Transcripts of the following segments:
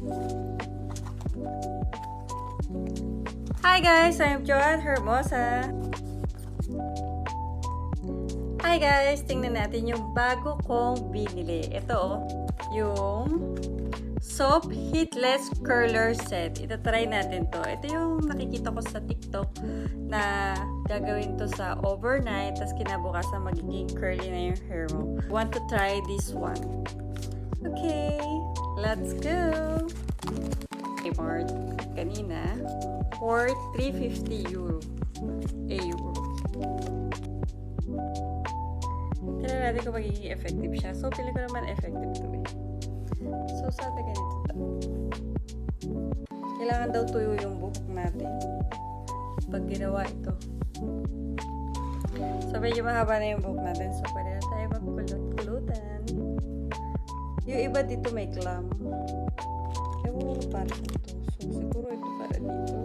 Hi guys, I'm Joanne Hermosa. Hi guys, tingnan natin yung bago kong binili. Ito yung Soap Heatless Curler Set. Try natin to. Ito yung nakikita ko sa TikTok na gagawin to sa overnight, tapos kinabukasan magiging curly na yung hair mo. Want to try this one? Okay, let's go! Kmart kanina for 350 euro. Euro. Tignan natin kung magiging effective siya. So, pili ko naman effective to eh. So, sa atin ganito to. Kailangan daw tuyo yung buhok natin pag ginawa ito. So, medyo mahaba na yung buhok natin. So, pwede na tayo magkulot-kulutan. Yung iba dito may clam. Ewan ko para dito. So, siguro ito para dito.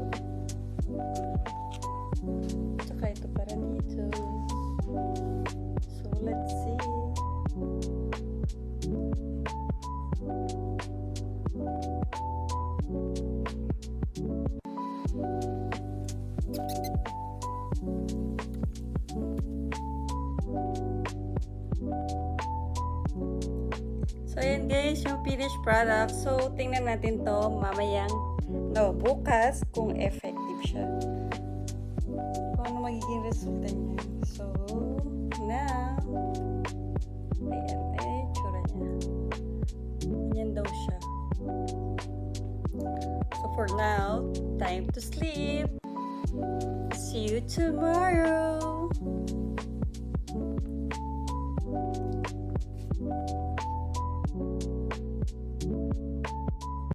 Tsaka ito para dito. So, let's see. So, ayan guys, yung finished product. So, tingnan natin to mamayang, bukas kung effective siya. Kung ano magiging resulta niya. So, now, ayan, yung tsura niya. Yan daw siya. So, for now, time to sleep. See you tomorrow.